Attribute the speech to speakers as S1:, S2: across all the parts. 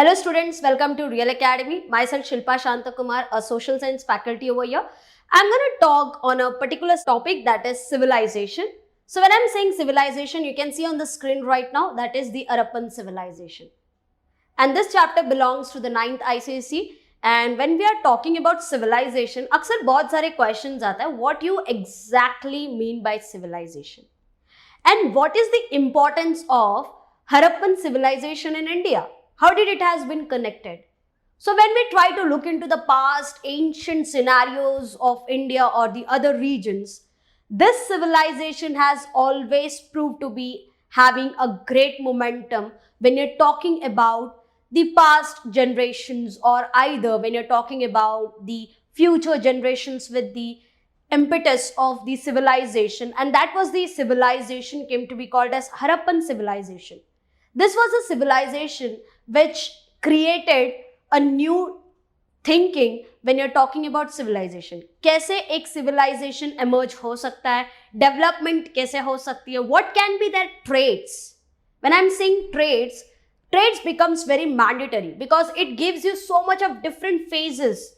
S1: Hello students, welcome to Real Academy. Myself Shilpa Shantakumar, a social science faculty over here. I'm going to talk on a particular topic, that is civilization. So when I'm saying civilization, you can see on the screen right now, that is the Harappan civilization. And this chapter belongs to the 9th ICSE. And when we are talking about civilization, अक्सर बहुत सारे questions आता है, what you exactly mean by civilization? And what is the importance of Harappan civilization in India? How did it has been connected? So when we try to look into the past ancient scenarios of India or the other regions, this civilization has always proved to be having a great momentum when you're talking about the past generations, or either when you're talking about the future generations with the impetus of the civilization, and that was the civilization came to be called as Harappan civilization. This was a civilization which created a new thinking when you're talking about civilization. कैसे एक civilization emerge हो सकता है, development कैसे हो सकती है, what can be their traits? When I'm saying traits becomes very mandatory because it gives you so much of different phases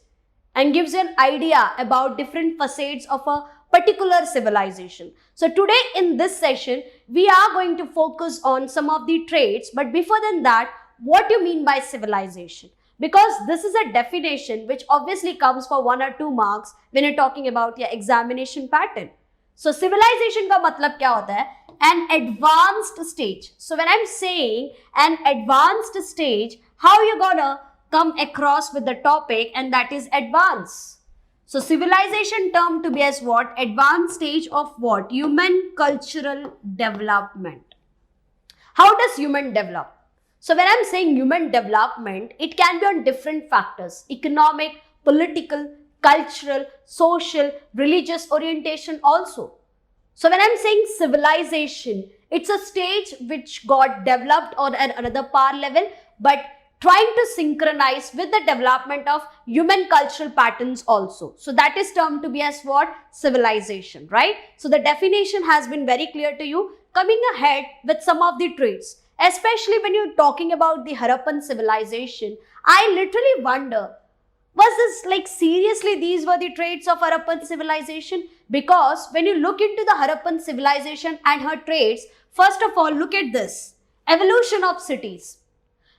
S1: and gives you an idea about different facets of a particular civilization. So today in this session, we are going to focus on some of the traits, but before than that, what do you mean by civilization? Because this is a definition which obviously comes for 1 or 2 marks when you're talking about your examination pattern. So civilization का मतलब क्या होता है? An advanced stage. So when I'm saying an advanced stage, how you gonna come across with the topic, and that is advance. So civilization term to be as what? Advanced stage of what? Human cultural development. How does human develop? So when I'm saying human development, it can be on different factors: economic, political, cultural, social, religious orientation also. So when I'm saying civilization, it's a stage which got developed on another power level, but trying to synchronize with the development of human cultural patterns also. So that is termed to be as what? Civilization, right? So the definition has been very clear to you. Coming ahead with some of the traits, especially when you're talking about the Harappan civilization, I literally wonder, was this like seriously these were the traits of Harappan civilization? Because when you look into the Harappan civilization and her traits, first of all, look at this. Evolution of cities.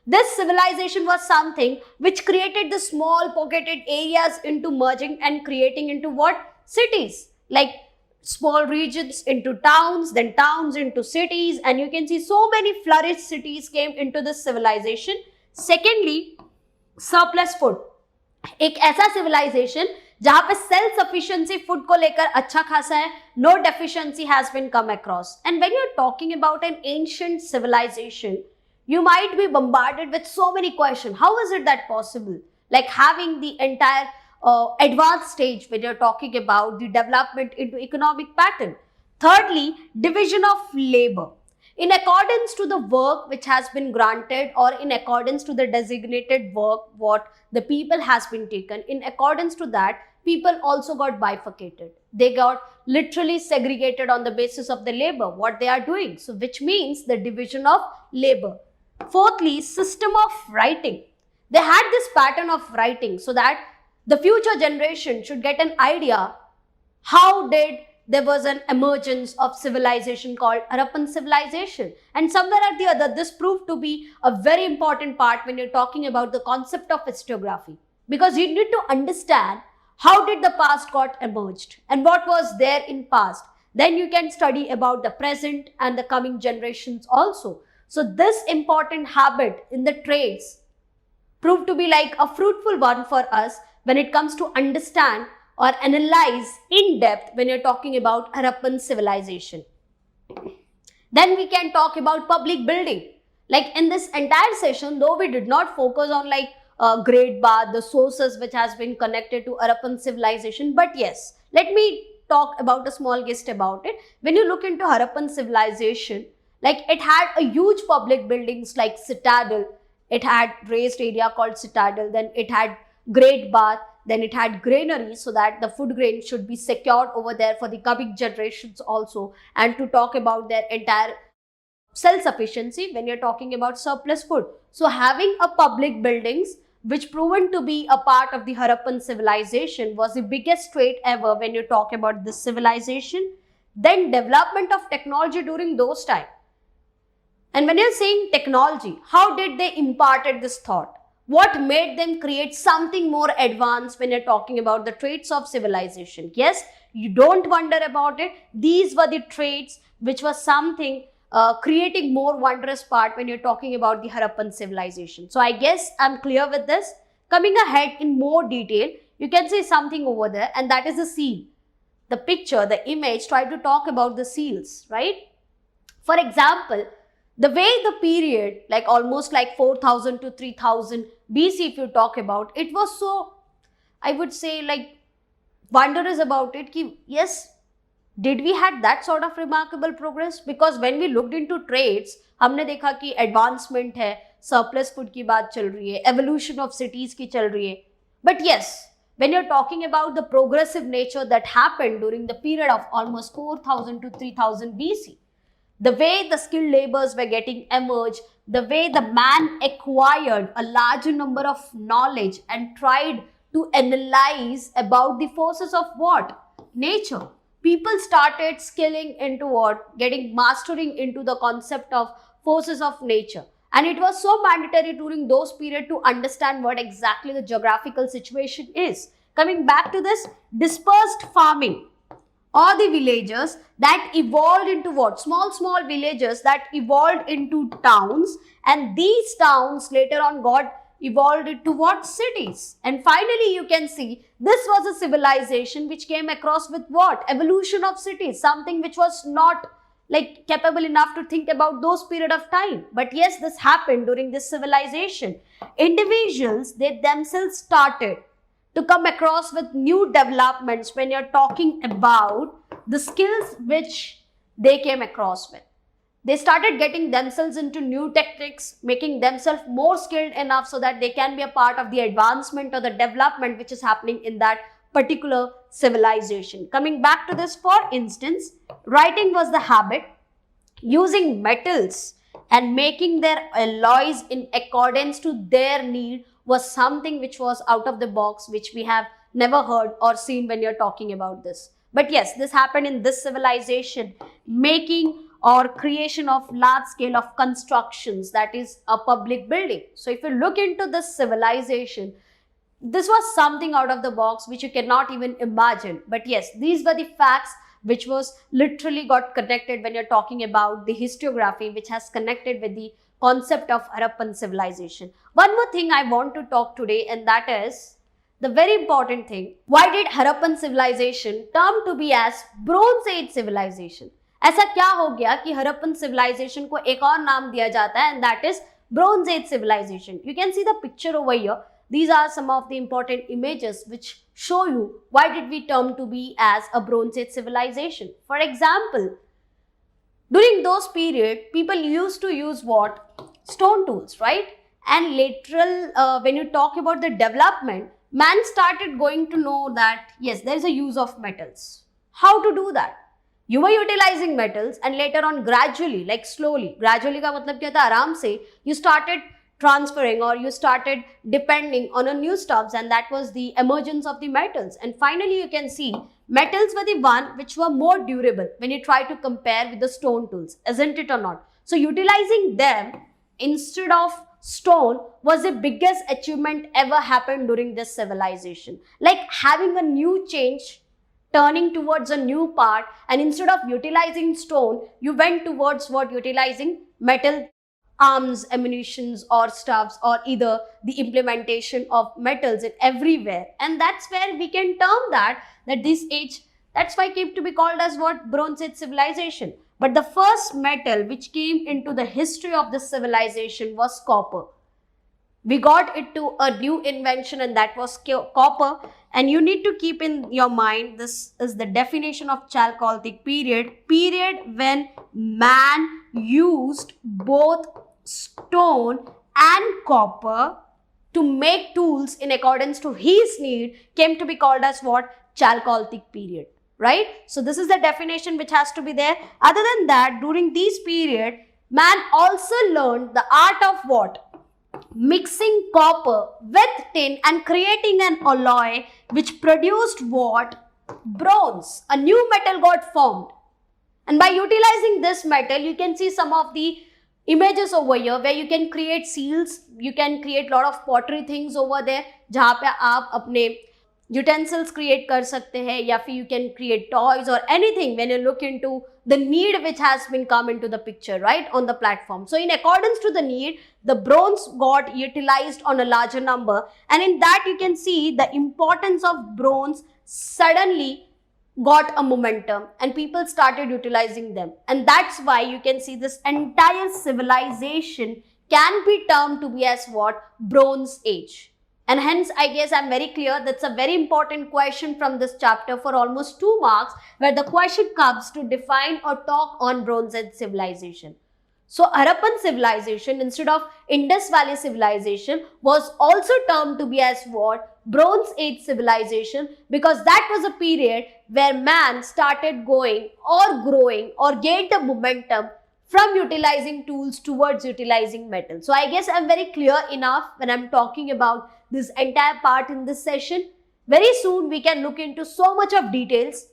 S1: This civilization was something which created the small pocketed areas into merging and creating into what? Cities. Like small regions into towns, then towns into cities, and you can see so many flourished cities came into this civilization. Secondly, surplus food. एक ऐसा civilization जहां पे self sufficiency food को लेकर अच्छा खासा है, no deficiency has been come across. And when you're talking about an ancient civilization, you might be bombarded with so many questions. How is it that possible? Like having the entire advanced stage when you're talking about the development into economic pattern. Thirdly, division of labor. In accordance to the work which has been granted, or in accordance to the designated work what the people has been taken, in accordance to that, people also got bifurcated. They got literally segregated on the basis of the labor, what they are doing. So which means the division of labor. Fourthly, system of writing. They had this pattern of writing so that the future generation should get an idea how did there was an emergence of civilization called Harappan civilization. And somewhere or the other, this proved to be a very important part when you're talking about the concept of historiography. Because you need to understand how did the past got emerged and what was there in past. Then you can study about the present and the coming generations also. So this important habit in the traits proved to be like a fruitful one for us when it comes to understand or analyze in depth when you're talking about Harappan civilization. Then we can talk about public building. Like in this entire session, though we did not focus on like Great Bath, the sources which has been connected to Harappan civilization, but yes, let me talk about a small gist about it. When you look into Harappan civilization, like it had a huge public buildings like Citadel, it had raised area called Citadel, then it had Great Bath, then it had granaries so that the food grain should be secured over there for the coming generations also, and to talk about their entire self-sufficiency when you're talking about surplus food. So having a public buildings which proven to be a part of the Harappan civilization was the biggest trait ever when you talk about this civilization. Then development of technology during those times. And when you're saying technology, how did they imparted this thought? What made them create something more advanced when you're talking about the traits of civilization? Yes, you don't wonder about it. These were the traits which was something creating more wondrous part when you're talking about the Harappan civilization. So I guess I'm clear with this. Coming ahead in more detail, you can see something over there, and that is the seal. The picture, the image, try to talk about the seals, right? For example, the way the period, like almost like 4000 to 3000 BC, if you talk about, it was so, I would say, like wondrous about it. Ki, yes, did we had that sort of remarkable progress? Because when we looked into trades, हमने देखा कि advancement है, surplus food की बात चल रही है, evolution of cities की चल रही है. But yes, when you're talking about the progressive nature that happened during the period of almost 4000 to 3000 BC, the way the skilled labors were getting emerged, the way the man acquired a larger number of knowledge and tried to analyze about the forces of what? Nature. People started skilling into what? Getting mastering into the concept of forces of nature. And it was so mandatory during those periods to understand what exactly the geographical situation is. Coming back to this, dispersed farming, or the villages that evolved into what? Small villages that evolved into towns, and these towns later on got evolved into what? Cities. And finally you can see this was a civilization which came across with what? Evolution of cities, something which was not like capable enough to think about those period of time. But yes, this happened during this civilization. Individuals, they themselves started to come across with new developments when you're talking about the skills which they came across with. They started getting themselves into new techniques, making themselves more skilled enough so that they can be a part of the advancement or the development which is happening in that particular civilization. Coming back to this, for instance, writing was the habit. Using metals and making their alloys in accordance to their need was something which was out of the box, which we have never heard or seen when you're talking about this. But yes, this happened in this civilization. Making or creation of large scale of constructions, that is a public building. So if you look into this civilization, this was something out of the box which you cannot even imagine. But yes, these were the facts which was literally got connected when you're talking about the historiography, which has connected with the concept of Harappan civilization. One more thing I want to talk today, and that is the very important thing. Why did Harappan civilization term to be as Bronze Age civilization? ऐसा क्या हो गया कि Harappan civilisation को एक और नाम दिया जाता है, and that is Bronze Age civilization. You can see the picture over here. These are some of the important images which show you why did we term to be as a Bronze Age civilization. For example, during those period, people used to use what? Stone tools, right? And later, when you talk about the development, man started going to know that yes, there is a use of metals. How to do that? You were utilizing metals, and later on gradually, like slowly, gradually का मतलब क्या था? आराम से you started transferring or you started depending on a new stuffs, and that was the emergence of the metals. And finally you can see metals were the one which were more durable when you try to compare with the stone tools, isn't it or not? So utilizing them instead of stone was the biggest achievement ever happened during this civilization. Like having a new change, turning towards a new part, and instead of utilizing stone, you went towards what? Utilizing metal arms, ammunitions or stuffs, or either the implementation of metals in everywhere. And that's where we can term that this age, that's why came to be called as what? Bronze Age civilization. But the first metal which came into the history of this civilization was copper. We got it to a new invention, and that was copper. And you need to keep in your mind, this is the definition of Chalcolithic period when man used both stone and copper to make tools in accordance to his need, came to be called as what? Chalcolithic period, right? So this is the definition which has to be there. Other than that, during this period, man also learned the art of what? Mixing copper with tin and creating an alloy which produced what? Bronze. A new metal got formed. And by utilizing this metal, you can see some of the images over here where you can create seals, you can create lot of pottery things over there, जहाँ पे आप अपने utensils create कर सकते हैं, या फिर you can create toys or anything when you look into the need which has been come into the picture, right, on the platform. So in accordance to the need, the bronze got utilized on a larger number, and in that you can see the importance of bronze suddenly got a momentum and people started utilizing them, and that's why you can see this entire civilization can be termed to be as what? Bronze Age. And hence I guess I'm very clear that's a very important question from this chapter for almost 2 marks, where the question comes to define or talk on Bronze Age civilization. So Harappan civilization instead of Indus Valley civilization was also termed to be as what? Bronze Age civilization, because that was a period where man started going or growing or gained the momentum from utilizing tools towards utilizing metal. So I guess I'm very clear enough when I'm talking about this entire part in this session. Very soon we can look into so much of details,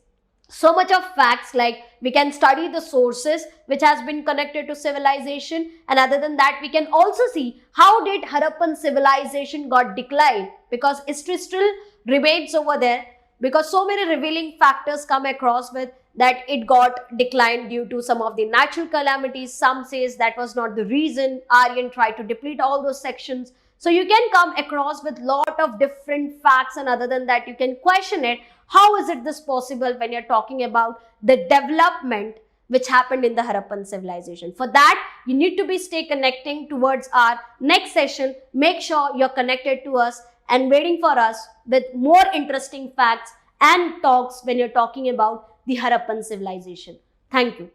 S1: so much of facts, like we can study the sources which has been connected to civilization, and other than that we can also see how did Harappan civilization got declined, because history still remains over there, because so many revealing factors come across with that it got declined due to some of the natural calamities. Some says that was not the reason. Aryan tried to deplete all those sections. So you can come across with lot of different facts, and other than that you can question it. How is it this possible when you're talking about the development which happened in the Harappan civilization? For that, you need to be stay connecting towards our next session. Make sure you're connected to us and waiting for us with more interesting facts and talks when you're talking about the Harappan civilization. Thank you.